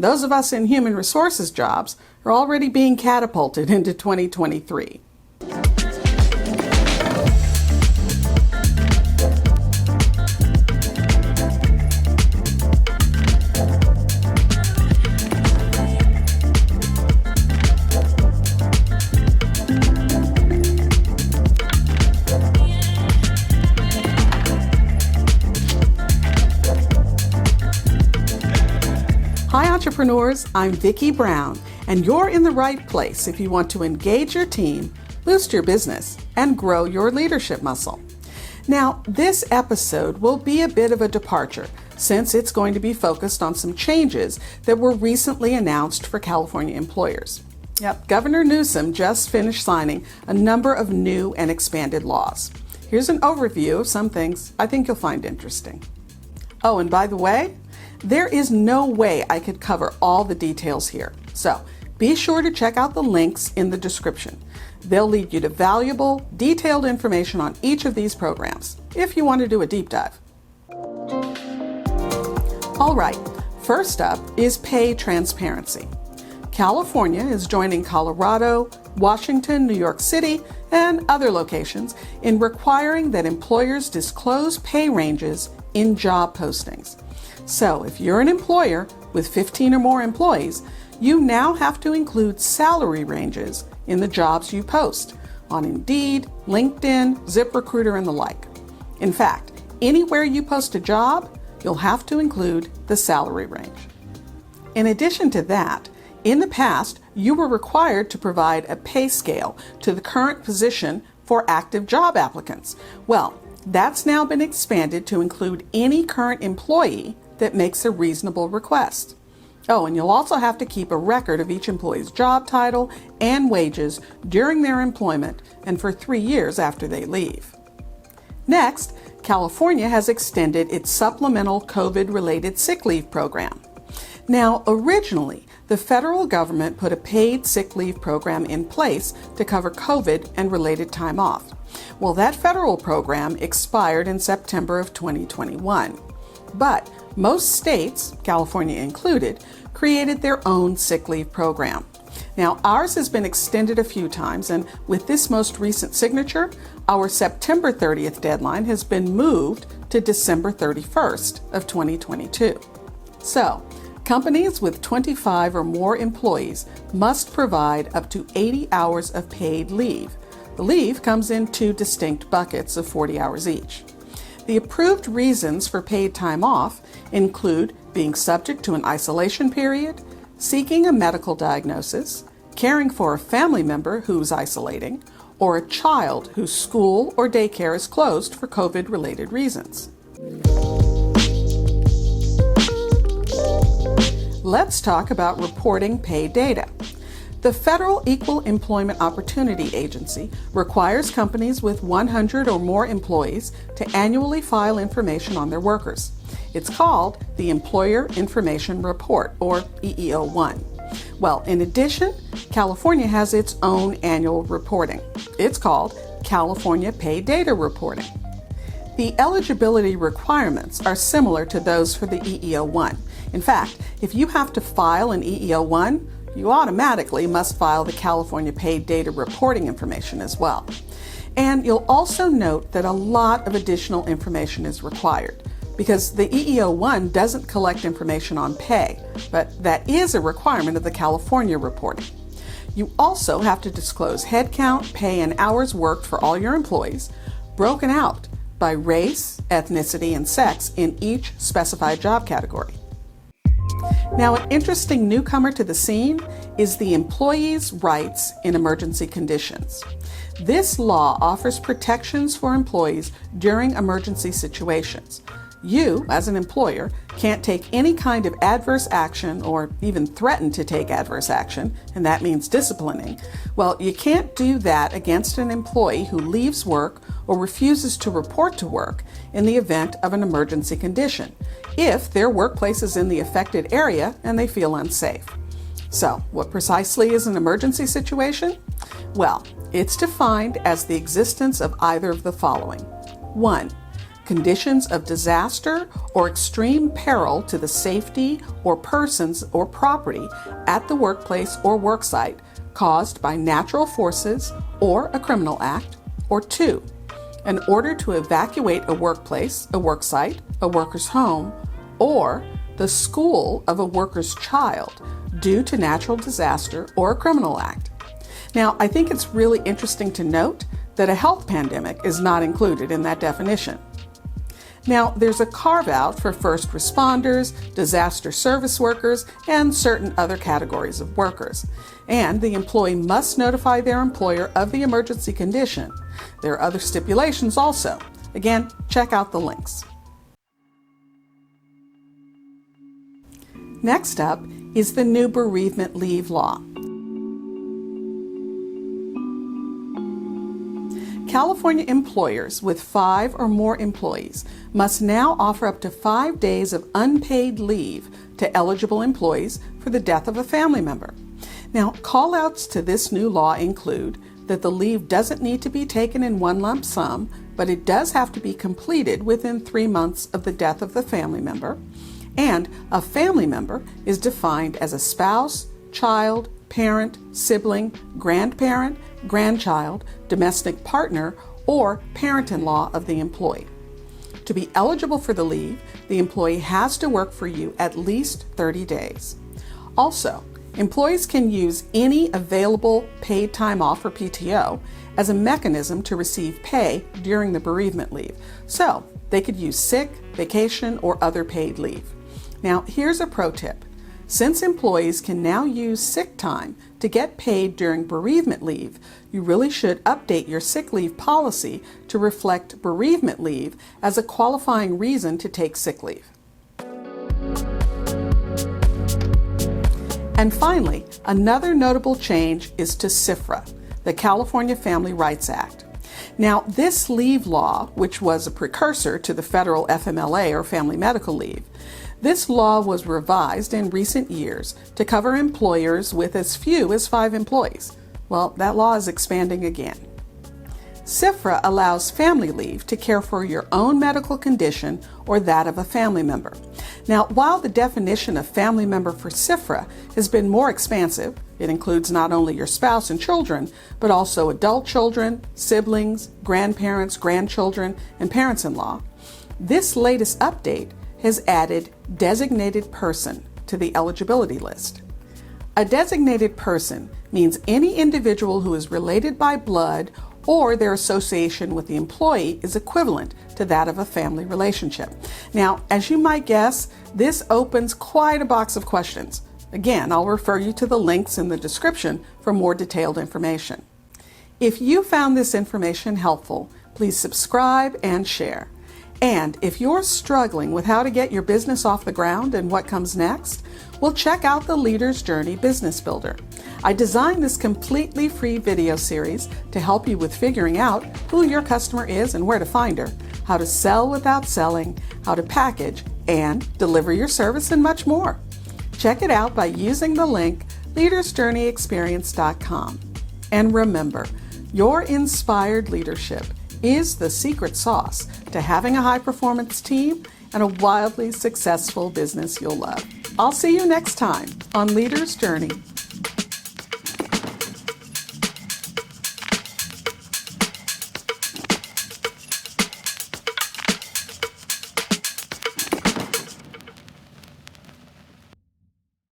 Those of us in human resources jobs are already being catapulted into 2023. Hi entrepreneurs, I'm Vicky Brown, and you're in the right place if you want to engage your team, boost your business, and grow your leadership muscle. Now, this episode will be a bit of a departure since it's going to be focused on some changes that were recently announced for California employers. Yep, Governor Newsom just finished signing a number of new and expanded laws. Here's an overview of some things I think you'll find interesting. Oh, and by the way, there is no way I could cover all the details here, so be sure to check out the links in the description. They'll lead you to valuable, detailed information on each of these programs, if you want to do a deep dive. All right, first up is pay transparency. California is joining Colorado, Washington, New York City, and other locations in requiring that employers disclose pay ranges in job postings. So if you're an employer with 15 or more employees, you now have to include salary ranges in the jobs you post on Indeed, LinkedIn, ZipRecruiter, and the like. In fact, anywhere you post a job, you'll have to include the salary range. In addition to that, in the past, you were required to provide a pay scale to the current position for active job applicants. Well, that's now been expanded to include any current employee that makes a reasonable request. Oh, and you'll also have to keep a record of each employee's job title and wages during their employment and for 3 years after they leave. Next, California has extended its supplemental COVID-related sick leave program. Now, originally, the federal government put a paid sick leave program in place to cover COVID and related time off. Well, that federal program expired in September of 2021. But most states, California included, created their own sick leave program. Now, ours has been extended a few times, and with this most recent signature, our September 30th deadline has been moved to December 31st of 2022. So, companies with 25 or more employees must provide up to 80 hours of paid leave. The leave comes in 2 distinct buckets of 40 hours each. The approved reasons for paid time off include being subject to an isolation period, seeking a medical diagnosis, caring for a family member who's isolating, or a child whose school or daycare is closed for COVID-related reasons. Let's talk about reporting pay data. The Federal Equal Employment Opportunity Agency requires companies with 100 or more employees to annually file information on their workers. It's called the Employer Information Report, or EEO-1. Well, in addition, California has its own annual reporting. It's called California Pay Data Reporting. The eligibility requirements are similar to those for the EEO-1. In fact, if you have to file an EEO-1, you automatically must file the California Paid Data Reporting information as well. And you'll also note that a lot of additional information is required because the EEO-1 doesn't collect information on pay, but that is a requirement of the California reporting. You also have to disclose headcount, pay, and hours worked for all your employees, broken out by race, ethnicity, and sex in each specified job category. Now, an interesting newcomer to the scene is the Employees' Rights in Emergency Conditions. This law offers protections for employees during emergency situations. You, as an employer, can't take any kind of adverse action or even threaten to take adverse action, and that means disciplining. Well, you can't do that against an employee who leaves work or refuses to report to work in the event of an emergency condition, if their workplace is in the affected area and they feel unsafe. So, what precisely is an emergency situation? Well, it's defined as the existence of either of the following. 1. conditions of disaster or extreme peril to the safety or persons or property at the workplace or worksite caused by natural forces or a criminal act, or 2, an order to evacuate a workplace, a worksite, a worker's home, or the school of a worker's child due to natural disaster or a criminal act. Now, I think it's really interesting to note that a health pandemic is not included in that definition. Now, there's a carve-out for first responders, disaster service workers, and certain other categories of workers. And the employee must notify their employer of the emergency condition. There are other stipulations also. Again, check out the links. Next up is the new bereavement leave law. California employers with 5 or more employees must now offer up to 5 days of unpaid leave to eligible employees for the death of a family member. Now, call-outs to this new law include that the leave doesn't need to be taken in one lump sum, but it does have to be completed within 3 months of the death of the family member, and a family member is defined as a spouse, child, parent, sibling, grandparent, grandchild, domestic partner, or parent-in-law of the employee. To be eligible for the leave, the employee has to work for you at least 30 days. Also, employees can use any available paid time off or PTO as a mechanism to receive pay during the bereavement leave. So, they could use sick, vacation, or other paid leave. Now, here's a pro tip. Since employees can now use sick time to get paid during bereavement leave, you really should update your sick leave policy to reflect bereavement leave as a qualifying reason to take sick leave. And finally, another notable change is to CFRA, the California Family Rights Act. Now, this leave law, which was a precursor to the federal FMLA or Family Medical Leave, this law was revised in recent years to cover employers with as few as 5 employees. Well, that law is expanding again. CFRA allows family leave to care for your own medical condition or that of a family member. Now, while the definition of family member for CFRA has been more expansive, it includes not only your spouse and children, but also adult children, siblings, grandparents, grandchildren, and parents-in-law, this latest update has added designated person to the eligibility list. A designated person means any individual who is related by blood or their association with the employee is equivalent to that of a family relationship. Now, as you might guess, this opens quite a box of questions. Again, I'll refer you to the links in the description for more detailed information. If you found this information helpful, please subscribe and share. And if you're struggling with how to get your business off the ground and what comes next, well, check out the Leader's Journey Business Builder. I designed this completely free video series to help you with figuring out who your customer is and where to find her, how to sell without selling, how to package and deliver your service, and much more. Check it out by using the link leadersjourneyexperience.com. And remember, your inspired leadership is the secret sauce to having a high-performance team and a wildly successful business you'll love. I'll see you next time on Leader's Journey.